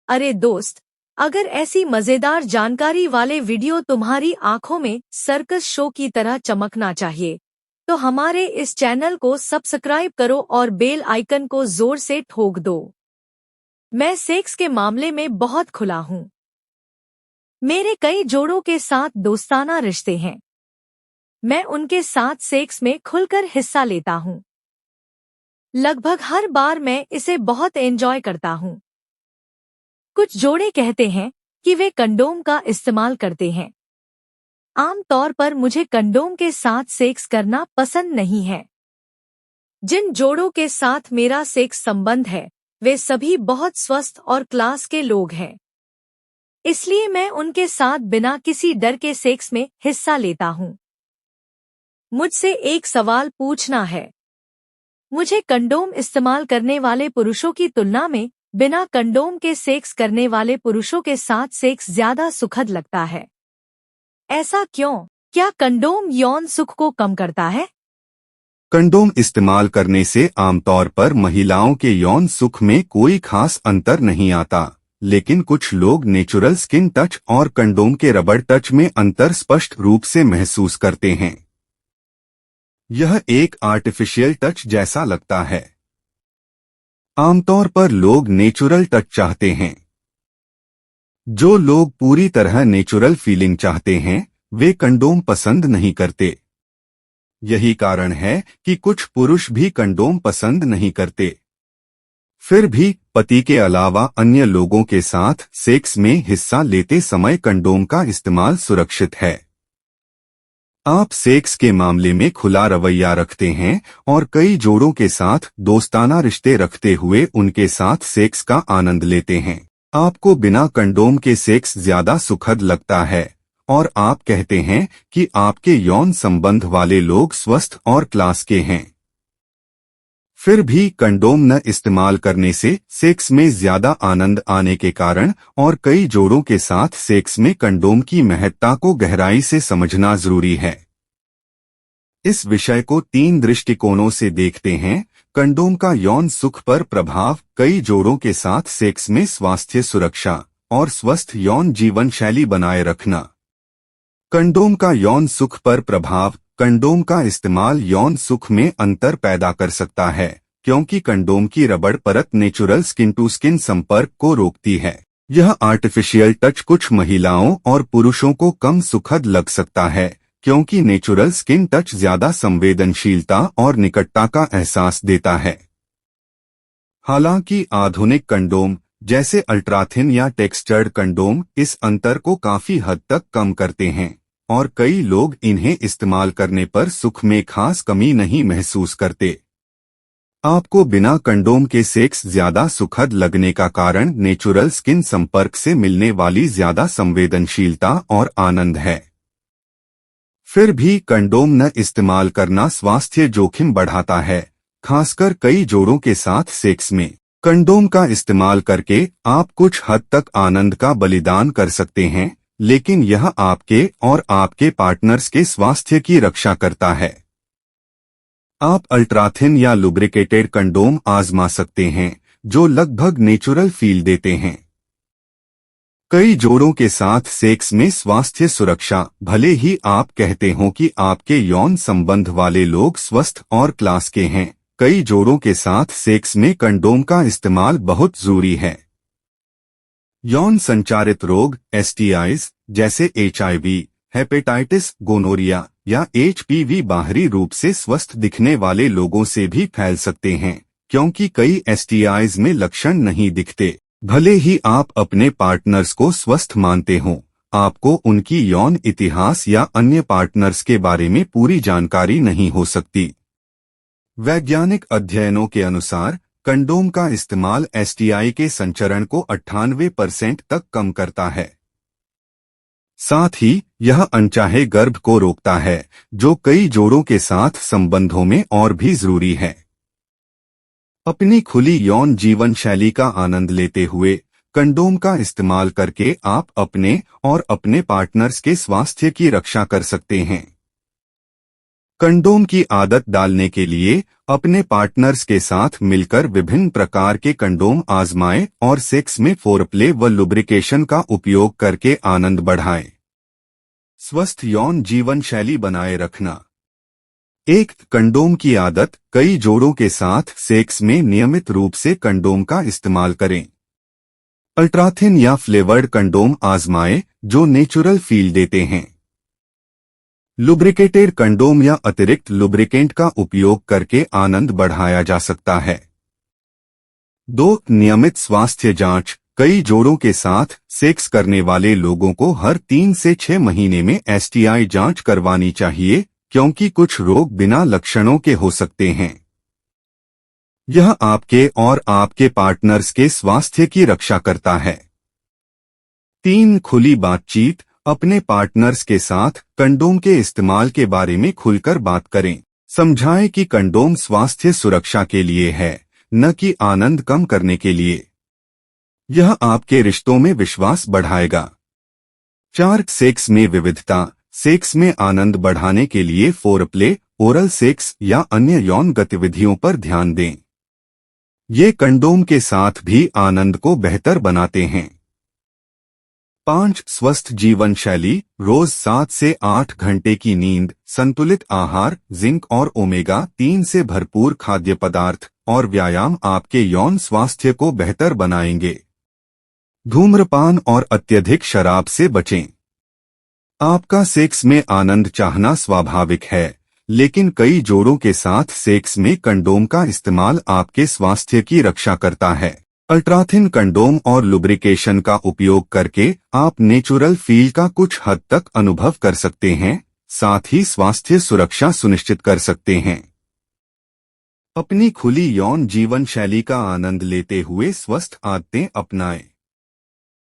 अरे दोस्त, अगर ऐसी मजेदार जानकारी वाले वीडियो तुम्हारी आंखों में सर्कस शो की तरह चमकना चाहिए तो हमारे इस चैनल को सब्सक्राइब करो और बेल आइकन को जोर से ठोक दो। मैं सेक्स के मामले में बहुत खुला हूं। मेरे कई जोड़ों के साथ दोस्ताना रिश्ते हैं। मैं उनके साथ सेक्स में खुलकर हिस्सा लेता हूं। लगभग हर बार मैं इसे बहुत एंजॉय करता हूं। कुछ जोड़े कहते हैं कि वे कंडोम का इस्तेमाल करते हैं। आमतौर पर मुझे कंडोम के साथ सेक्स करना पसंद नहीं है। जिन जोड़ों के साथ मेरा सेक्स संबंध है वे सभी बहुत स्वस्थ और क्लास के लोग हैं। इसलिए मैं उनके साथ बिना किसी डर के सेक्स में हिस्सा लेता हूं। मुझसे एक सवाल पूछना है। मुझे कंडोम इस्तेमाल करने वाले पुरुषों की तुलना में बिना कंडोम के सेक्स करने वाले पुरुषों के साथ सेक्स ज्यादा सुखद लगता है। ऐसा क्यों? क्या कंडोम यौन सुख को कम करता है? कंडोम इस्तेमाल करने से आमतौर पर महिलाओं के यौन सुख में कोई खास अंतर नहीं आता, लेकिन कुछ लोग नेचुरल स्किन टच और कंडोम के रबड़ टच में अंतर स्पष्ट रूप से महसूस करते हैं। यह एक आर्टिफिशियल टच जैसा लगता है। आमतौर पर लोग नेचुरल टच चाहते हैं। जो लोग पूरी तरह नेचुरल फीलिंग चाहते हैं वे कंडोम पसंद नहीं करते। यही कारण है कि कुछ पुरुष भी कंडोम पसंद नहीं करते। फिर भी पति के अलावा अन्य लोगों के साथ सेक्स में हिस्सा लेते समय कंडोम का इस्तेमाल सुरक्षित है। आप सेक्स के मामले में खुला रवैया रखते हैं और कई जोड़ों के साथ दोस्ताना रिश्ते रखते हुए उनके साथ सेक्स का आनंद लेते हैं। आपको बिना कंडोम के सेक्स ज्यादा सुखद लगता है और आप कहते हैं कि आपके यौन संबंध वाले लोग स्वस्थ और क्लास के हैं। फिर भी कंडोम न इस्तेमाल करने से सेक्स में ज्यादा आनंद आने के कारण और कई जोड़ों के साथ सेक्स में कंडोम की महत्ता को गहराई से समझना जरूरी है। इस विषय को 3 दृष्टिकोणों से देखते हैं। कंडोम का यौन सुख पर प्रभाव, कई जोड़ों के साथ सेक्स में स्वास्थ्य सुरक्षा और स्वस्थ यौन जीवन शैली बनाए रखना। कंडोम का यौन सुख पर प्रभाव, कंडोम का इस्तेमाल यौन सुख में अंतर पैदा कर सकता है क्योंकि कंडोम की रबड़ परत नेचुरल स्किन टू स्किन संपर्क को रोकती है। यह आर्टिफिशियल टच कुछ महिलाओं और पुरुषों को कम सुखद लग सकता है क्योंकि नेचुरल स्किन टच ज्यादा संवेदनशीलता और निकटता का एहसास देता है। हालांकि आधुनिक कंडोम जैसे अल्ट्राथिन या टेक्सचर्ड कंडोम इस अंतर को काफी हद तक कम करते हैं और कई लोग इन्हें इस्तेमाल करने पर सुख में खास कमी नहीं महसूस करते। आपको बिना कंडोम के सेक्स ज्यादा सुखद लगने का कारण नेचुरल स्किन संपर्क से मिलने वाली ज्यादा संवेदनशीलता और आनंद है। फिर भी कंडोम न इस्तेमाल करना स्वास्थ्य जोखिम बढ़ाता है, खासकर कई जोड़ों के साथ सेक्स में। कंडोम का इस्तेमाल करके आप कुछ हद तक आनंद का बलिदान कर सकते हैं, लेकिन यह आपके और आपके पार्टनर्स के स्वास्थ्य की रक्षा करता है। आप अल्ट्राथिन या लुब्रिकेटेड कंडोम आजमा सकते हैं जो लगभग नेचुरल फील देते हैं। कई जोड़ों के साथ सेक्स में स्वास्थ्य सुरक्षा, भले ही आप कहते हो कि आपके यौन संबंध वाले लोग स्वस्थ और क्लास के हैं, कई जोड़ों के साथ सेक्स में कंडोम का इस्तेमाल बहुत जरूरी है। यौन संचारित रोग STIs जैसे HIV, हेपेटाइटिस, गोनोरिया या HPV बाहरी रूप से स्वस्थ दिखने वाले लोगों से भी फैल सकते हैं क्योंकि कई STIs में लक्षण नहीं दिखते। भले ही आप अपने पार्टनर्स को स्वस्थ मानते हों, आपको उनकी यौन इतिहास या अन्य पार्टनर्स के बारे में पूरी जानकारी नहीं हो सकती। वैज्ञानिक अध्ययनों के अनुसार कंडोम का इस्तेमाल STI के संचरण को 98% तक कम करता है। साथ ही यह अनचाहे गर्भ को रोकता है, जो कई जोड़ों के साथ संबंधों में और भी जरूरी है। अपनी खुली यौन जीवन शैली का आनंद लेते हुए कंडोम का इस्तेमाल करके आप अपने और अपने पार्टनर्स के स्वास्थ्य की रक्षा कर सकते हैं। कंडोम की आदत डालने के लिए अपने पार्टनर्स के साथ मिलकर विभिन्न प्रकार के कंडोम आजमाएं और सेक्स में फोरप्ले व लुब्रिकेशन का उपयोग करके आनंद बढ़ाएं। स्वस्थ यौन जीवन शैली बनाए रखना। एक कंडोम की आदत। कई जोड़ों के साथ सेक्स में नियमित रूप से कंडोम का इस्तेमाल करें। अल्ट्राथिन या फ्लेवर्ड कंडोम आजमाएं जो नेचुरल फील देते हैं। लुब्रिकेटेड कंडोम या अतिरिक्त लुब्रिकेंट का उपयोग करके आनंद बढ़ाया जा सकता है। 2. नियमित स्वास्थ्य जांच। कई जोड़ों के साथ सेक्स करने वाले लोगों को हर 3 से 6 महीने में STI जांच करवानी चाहिए, क्योंकि कुछ रोग बिना लक्षणों के हो सकते हैं। यह आपके और आपके पार्टनर्स के स्वास्थ्य की रक्षा करता है। 3. खुली बातचीत। अपने पार्टनर्स के साथ कंडोम के इस्तेमाल के बारे में खुलकर बात करें। समझाएं कि कंडोम स्वास्थ्य सुरक्षा के लिए है, न कि आनंद कम करने के लिए। यह आपके रिश्तों में विश्वास बढ़ाएगा। 4. सेक्स में विविधता। सेक्स में आनंद बढ़ाने के लिए फोरप्ले, ओरल सेक्स या अन्य यौन गतिविधियों पर ध्यान दें। ये कंडोम के साथ भी आनंद को बेहतर बनाते हैं। 5. स्वस्थ जीवन शैली। रोज 7 से 8 घंटे की नींद, संतुलित आहार, जिंक और ओमेगा-3 से भरपूर खाद्य पदार्थ और व्यायाम आपके यौन स्वास्थ्य को बेहतर बनाएंगे। धूम्रपान और अत्यधिक शराब से बचें। आपका सेक्स में आनंद चाहना स्वाभाविक है, लेकिन कई जोड़ों के साथ सेक्स में कंडोम का इस्तेमाल आपके स्वास्थ्य की रक्षा करता है। अल्ट्राथिन कंडोम और लुब्रिकेशन का उपयोग करके आप नेचुरल फील का कुछ हद तक अनुभव कर सकते हैं, साथ ही स्वास्थ्य सुरक्षा सुनिश्चित कर सकते हैं। अपनी खुली यौन जीवन शैली का आनंद लेते हुए स्वस्थ आदतें अपनाएं।